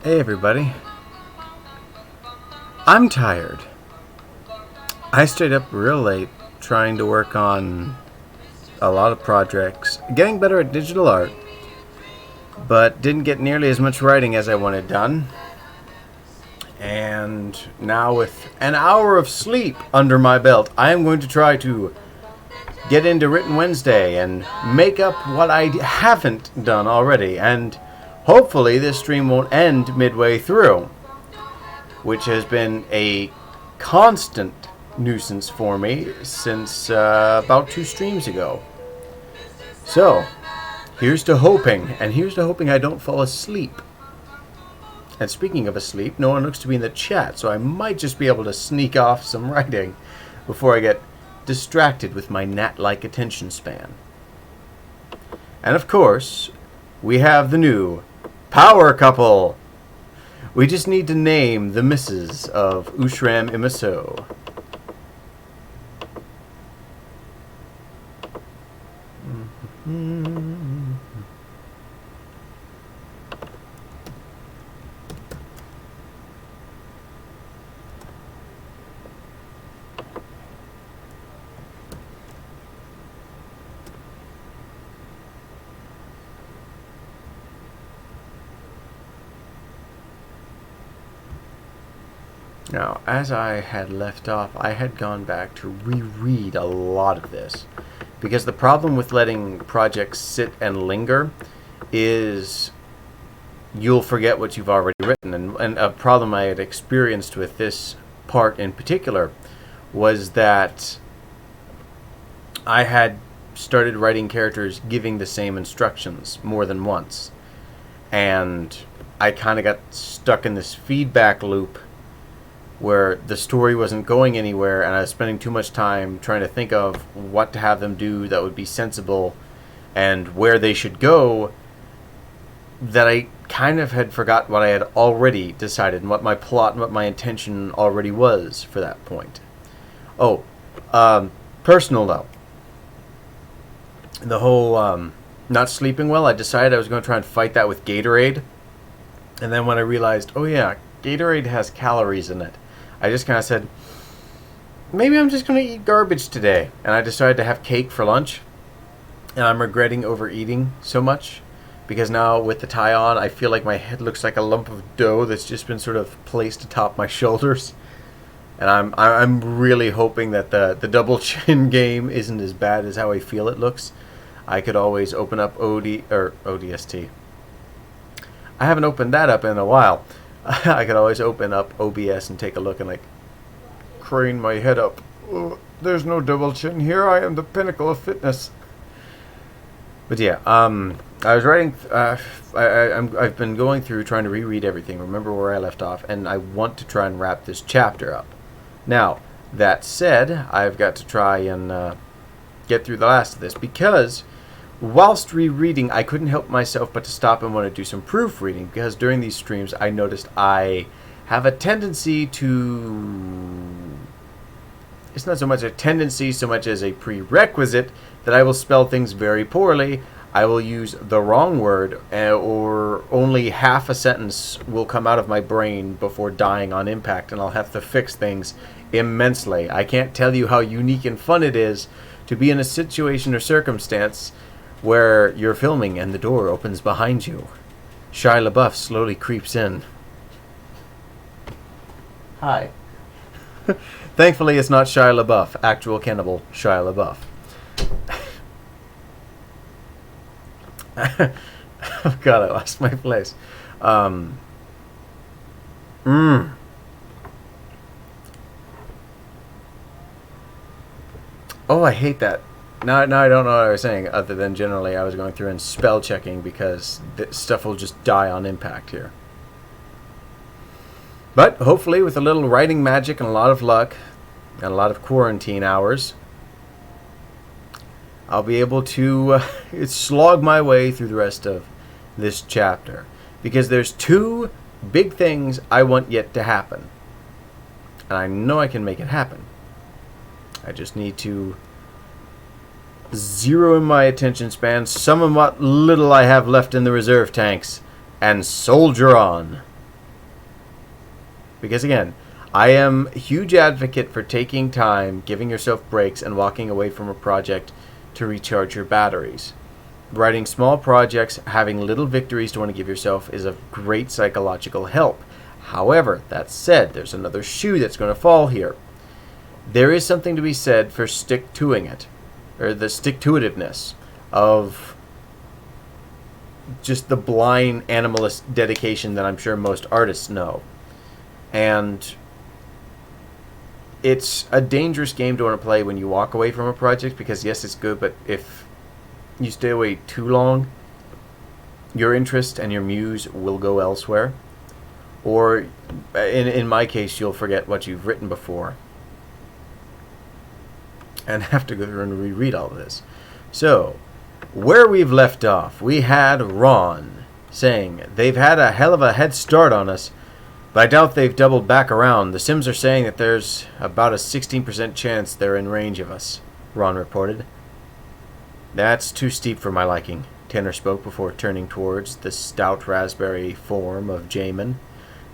Hey everybody. I'm tired. I stayed up real late trying to work on a lot of projects, getting better at digital art, but didn't get nearly as much writing as I wanted done. And now, with an hour of sleep under my belt, I am going to try to get into Written Wednesday and make up what I haven't done already. And hopefully, this stream won't end midway through, which has been a constant nuisance for me since about 2 streams ago. So, here's to hoping, and here's to hoping I don't fall asleep. And speaking of asleep, no one looks to be in the chat, so I might just be able to sneak off some writing before I get distracted with my gnat-like attention span. And of course, we have the new power couple. We just need to name the misses of Ushram Imaso. Now, as I had left off, I had gone back to reread a lot of this, because the problem with letting projects sit and linger is you'll forget what you've already written. And a problem I had experienced with this part in particular was that I had started writing characters giving the same instructions more than once. And I kind of got stuck in this feedback loop where the story wasn't going anywhere, and I was spending too much time trying to think of what to have them do that would be sensible and where they should go, that I kind of had forgot what I had already decided and what my plot and what my intention already was for that point. Oh, personal though. The whole not sleeping well, I decided I was going to try and fight that with Gatorade. And then when I realized, oh yeah, Gatorade has calories in it, I just kind of said, maybe I'm just going to eat garbage today. And I decided to have cake for lunch. And I'm regretting overeating so much, because now with the tie on, I feel like my head looks like a lump of dough that's just been sort of placed atop my shoulders. And I'm really hoping that the double chin game isn't as bad as how I feel it looks. I could always open up ODST. I haven't opened that up in a while. I could always open up OBS and take a look and crane my head up. Oh, there's no double chin here. I am the pinnacle of fitness. But yeah, I was writing. I've been going through trying to reread everything. Remember where I left off, and I want to try and wrap this chapter up. Now, that said, I've got to try and get through the last of this, because whilst rereading, I couldn't help myself but to stop and want to do some proofreading, because during these streams I noticed I have a tendency to... It's not so much a tendency so much as a prerequisite that I will spell things very poorly. I will use the wrong word, or only half a sentence will come out of my brain before dying on impact, and I'll have to fix things immensely. I can't tell you how unique and fun it is to be in a situation or circumstance where you're filming and the door opens behind you. Shia LaBeouf slowly creeps in. Hi. Thankfully, it's not Shia LaBeouf, actual cannibal Shia LaBeouf. Oh God, I lost my place. Oh, I hate that. Now I don't know what I was saying, other than generally I was going through and spell checking, because stuff will just die on impact here. But hopefully with a little writing magic and a lot of luck and a lot of quarantine hours, I'll be able to slog my way through the rest of this chapter. Because there's 2 big things I want yet to happen. And I know I can make it happen. I just need to zero in my attention span, summon what little I have left in the reserve tanks, and soldier on. Because again, I am a huge advocate for taking time, giving yourself breaks, and walking away from a project to recharge your batteries. Writing small projects, having little victories to want to give yourself is a great psychological help. However, that said, there's another shoe that's going to fall here. There is something to be said for stick-toing it, or the stick-to-itiveness of just the blind animalist dedication that I'm sure most artists know. And it's a dangerous game to want to play when you walk away from a project, because yes, it's good, but if you stay away too long, your interest and your muse will go elsewhere. Or, in my case, you'll forget what you've written before and have to go through and reread all of this. So, where we've left off, we had Ron saying, they've had a hell of a head start on us, but I doubt they've doubled back around. The Sims are saying that there's about a 16% chance they're in range of us, Ron reported. That's too steep for my liking, Tanner spoke before turning towards the stout raspberry form of Jamin.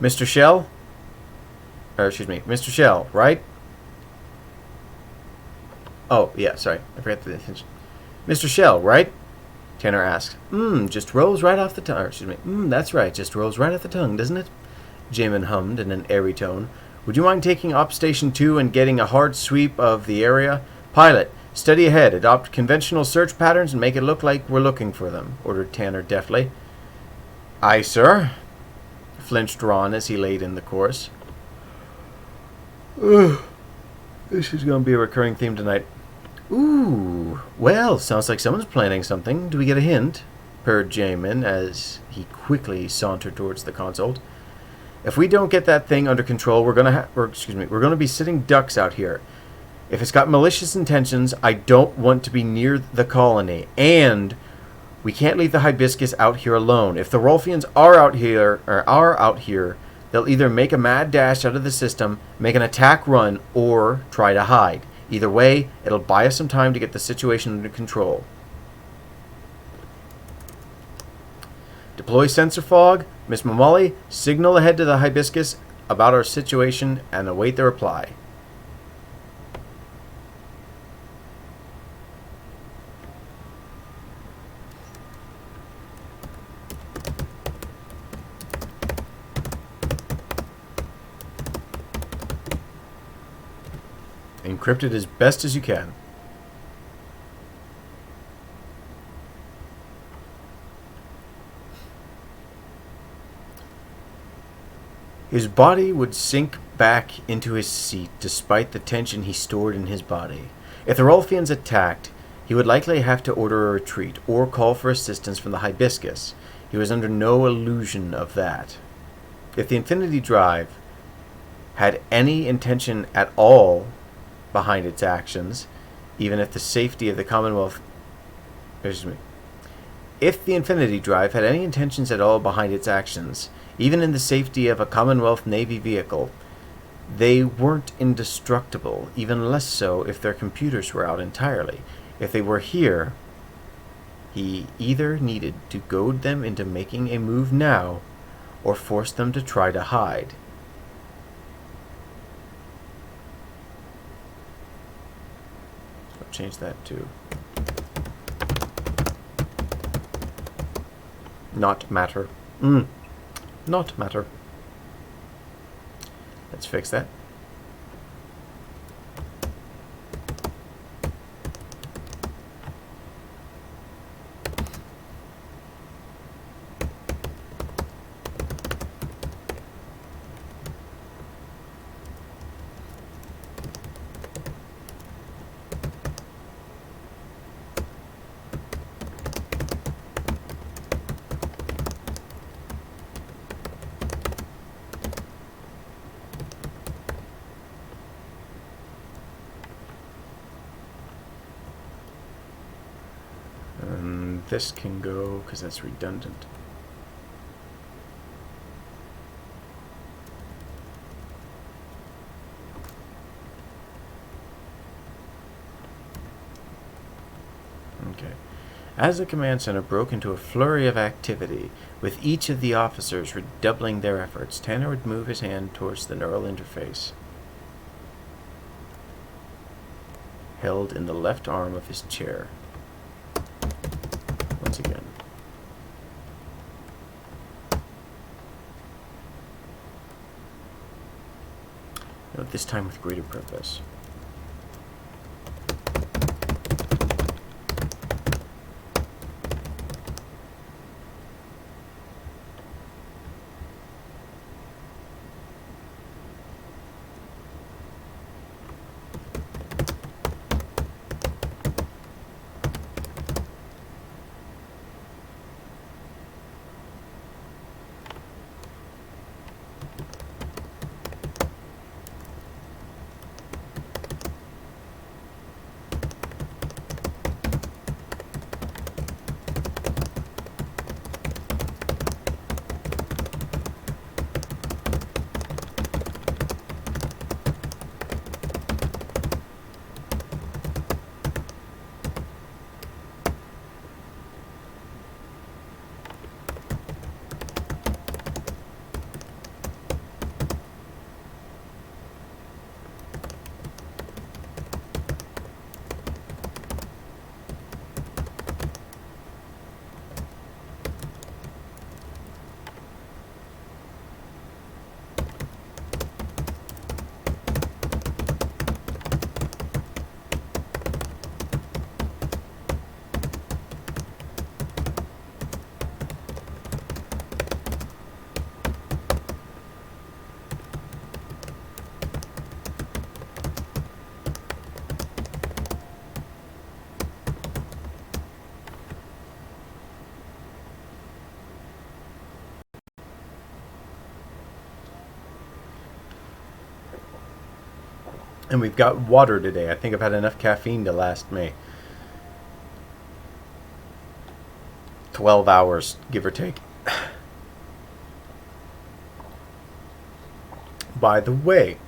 Mr. Shell? Mr. Shell, right? Oh, yeah, sorry. I forgot the attention. Mr. Shell, right? Tanner asked. Just rolls right off the tongue. That's right. Just rolls right off the tongue, doesn't it? Jamin hummed in an airy tone. Would you mind taking Op Station 2 and getting a hard sweep of the area? Pilot, steady ahead. Adopt conventional search patterns and make it look like we're looking for them, ordered Tanner deftly. Aye, sir, flinched Ron as he laid in the course. This is going to be a recurring theme tonight. Ooh, well, sounds like someone's planning something. Do we get a hint? Purred Jamin as he quickly sauntered towards the console. If we don't get that thing under control, we're gonna be sitting ducks out here. If it's got malicious intentions, I don't want to be near the colony, and we can't leave the hibiscus out here alone. If the Rolfians are out here, they'll either make a mad dash out of the system, make an attack run, or try to hide. Either way, it'll buy us some time to get the situation under control. Deploy sensor fog. Miss Mamali, signal ahead to the hibiscus about our situation and await the reply. Encrypt it as best as you can. His body would sink back into his seat despite the tension he stored in his body. If the Rolfians attacked, he would likely have to order a retreat or call for assistance from the hibiscus. He was under no illusion of that. If the Infinity Drive had any intention at all behind its actions, even if the safety of the Commonwealth... If the Infinity Drive had any intentions at all behind its actions, even in the safety of a Commonwealth Navy vehicle, they weren't indestructible, even less so if their computers were out entirely. If they were here, he either needed to goad them into making a move now, or force them to try to hide. I'll change that to not matter. Not matter. Let's fix that. This can go because that's redundant. Okay. As the command center broke into a flurry of activity, with each of the officers redoubling their efforts, Tanner would move his hand towards the neural interface held in the left arm of his chair. Once again. Note this time with greater purpose. And we've got water today. I think I've had enough caffeine to last me 12 hours, give or take. By the way,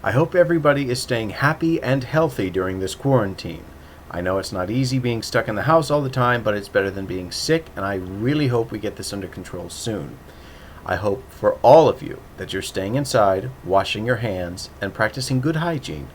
I hope everybody is staying happy and healthy during this quarantine. I know it's not easy being stuck in the house all the time, but it's better than being sick, and I really hope we get this under control soon. I hope for all of you that you're staying inside, washing your hands, and practicing good hygiene.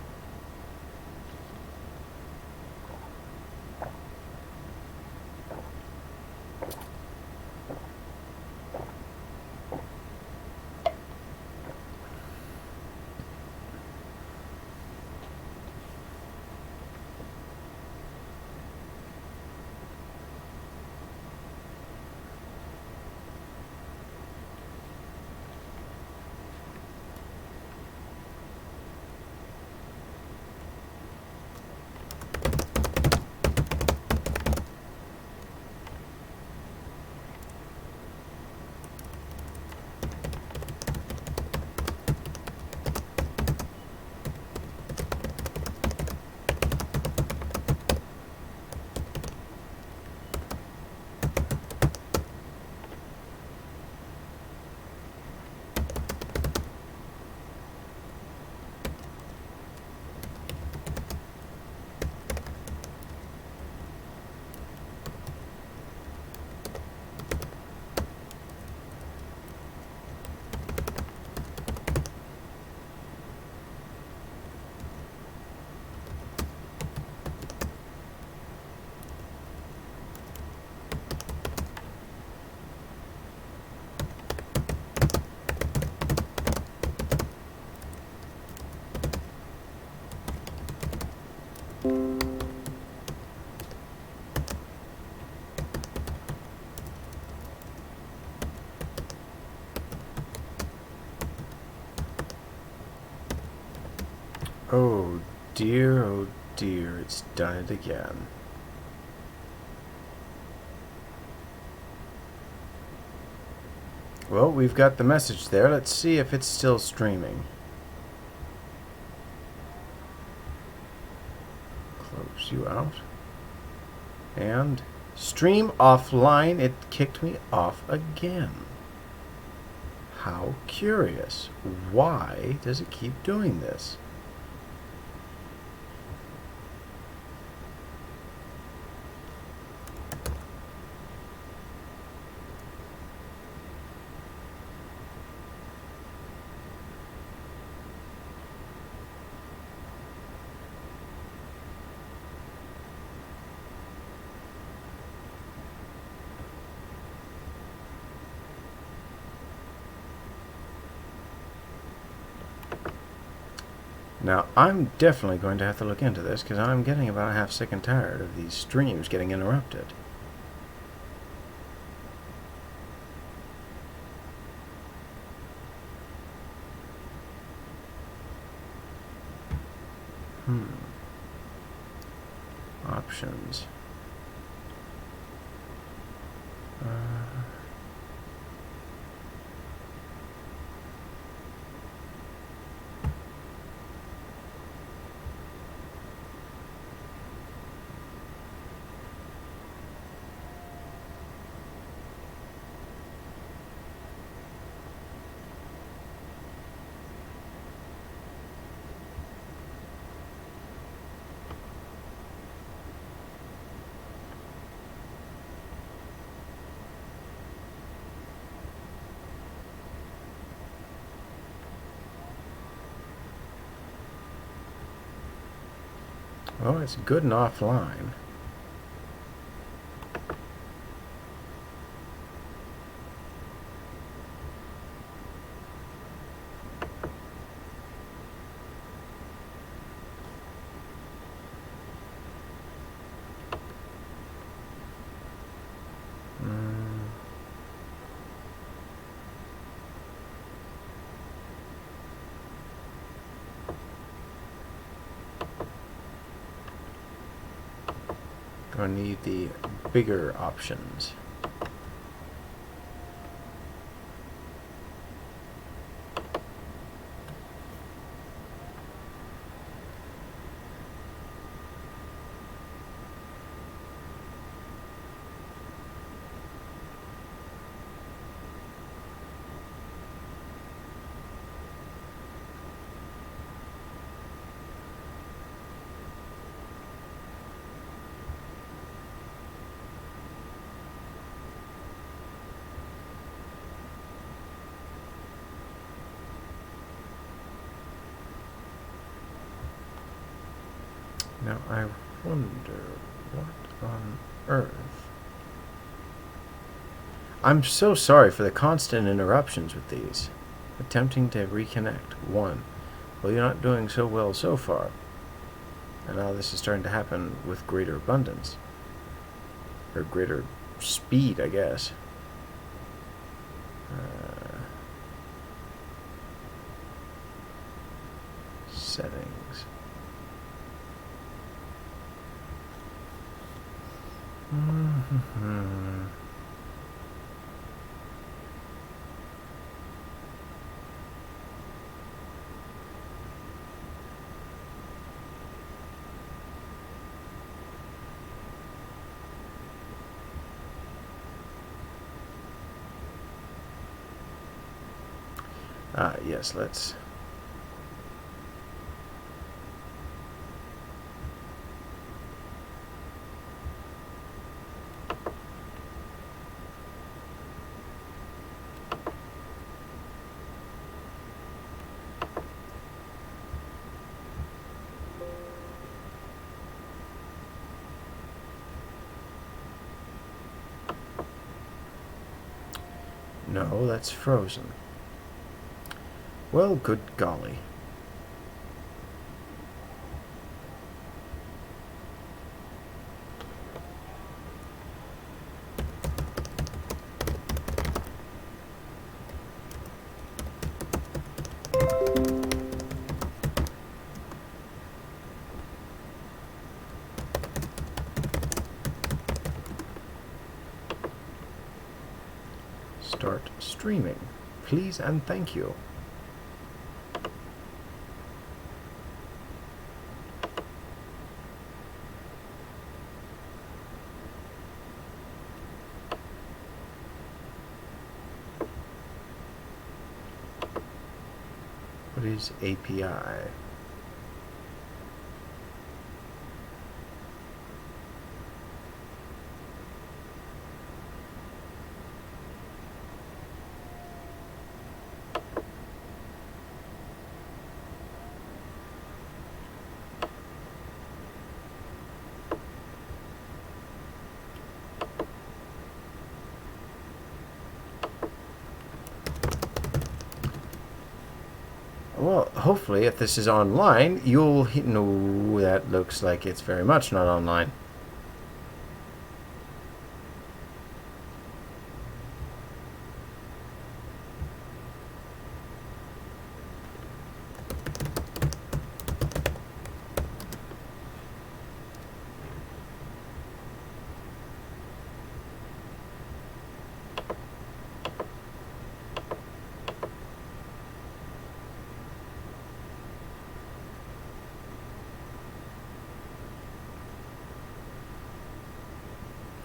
Oh dear, it's done it again. Well, we've got the message there. Let's see if it's still streaming. Close you out. And stream offline. It kicked me off again. How curious. Why does it keep doing this? Now, I'm definitely going to have to look into this because I'm getting about half sick and tired of these streams getting interrupted. Options. Well, it's good and offline. I need the bigger options. Now, I wonder what on earth. I'm so sorry for the constant interruptions with these. Attempting to reconnect. 1. Well, you're not doing so well so far. And now this is starting to happen with greater abundance. Or greater speed, I guess. Settings. Yes, let's... No, that's frozen. Well, good golly. Start streaming, please and thank you. What is API? Well, hopefully, if this is online, you'll hit. No, that looks like it's very much not online.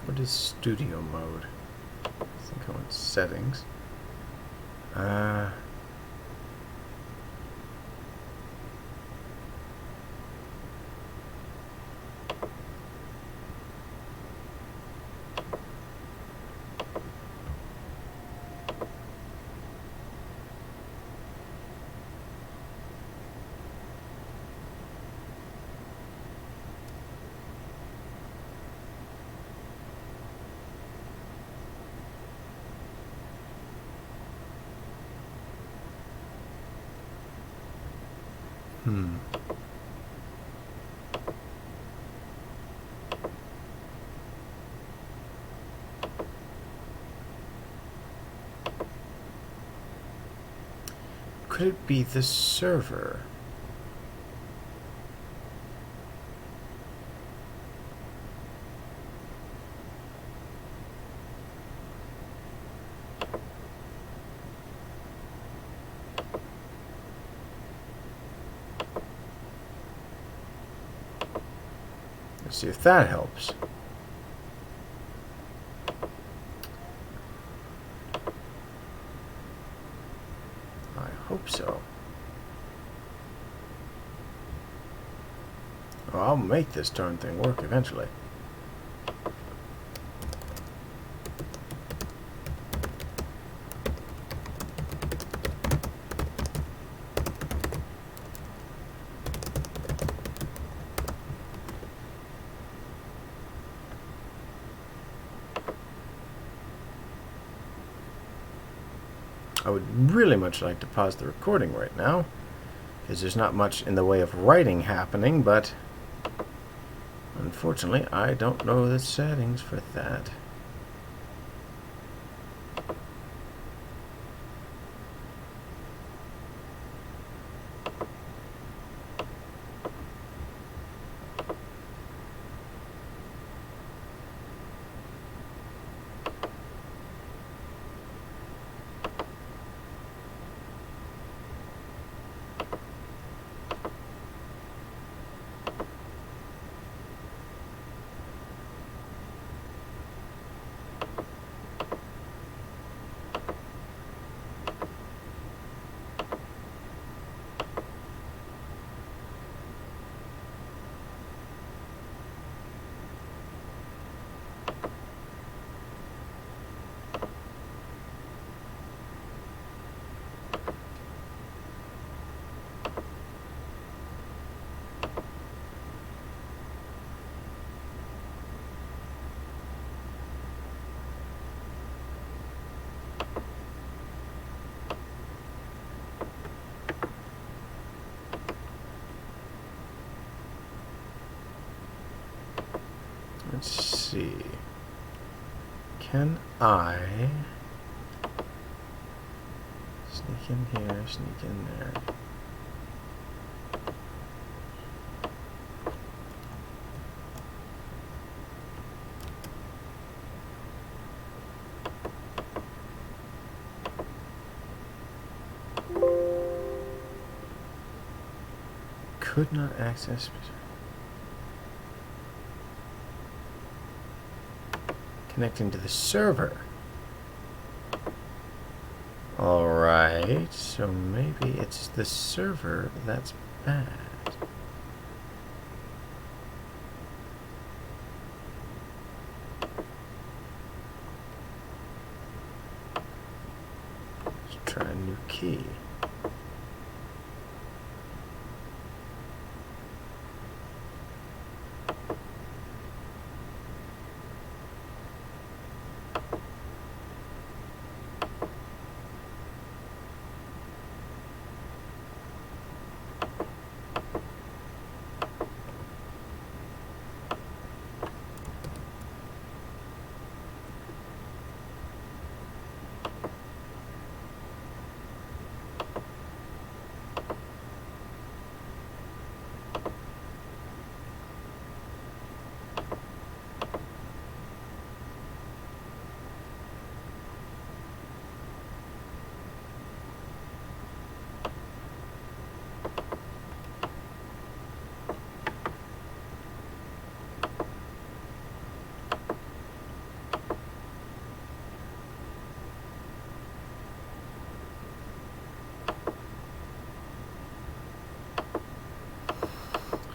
What is studio mode? I think I want settings. Could it be the server? Let's see if that helps. I hope so. Well, I'll make this darn thing work eventually. I would really much like to pause the recording right now, because there's not much in the way of writing happening, but unfortunately I don't know the settings for that. Let's see. Can I sneak in here, sneak in there? Could not access. Connecting to the server. Alright, so maybe it's the server that's bad. Let's try a new key.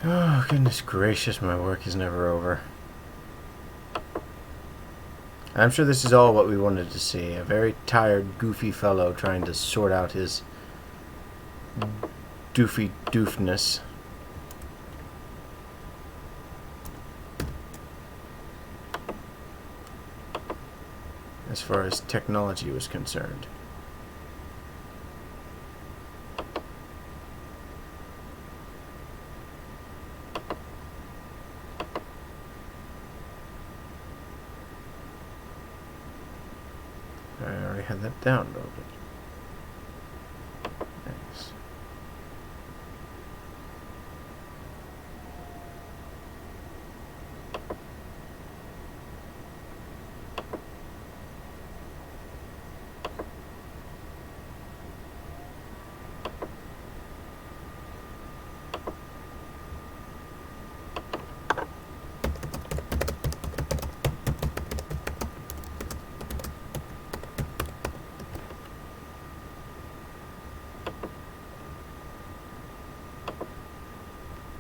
Oh, goodness gracious, my work is never over. I'm sure this is all what we wanted to see. A very tired, goofy fellow trying to sort out his doofy doofness. As far as technology was concerned. I already had that downloaded. Thanks.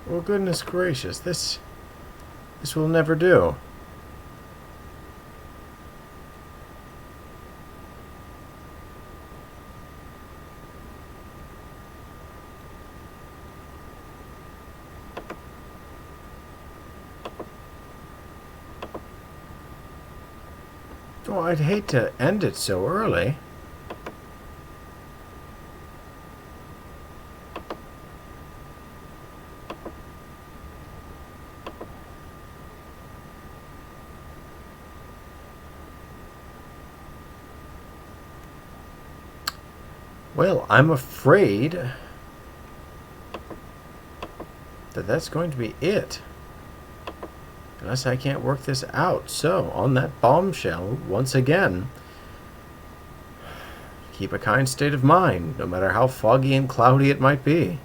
Well, goodness gracious, this will never do. Oh, I'd hate to end it so early. Well, I'm afraid that that's going to be it. Unless I can't work this out. So, on that bombshell, once again, keep a kind state of mind, no matter how foggy and cloudy it might be.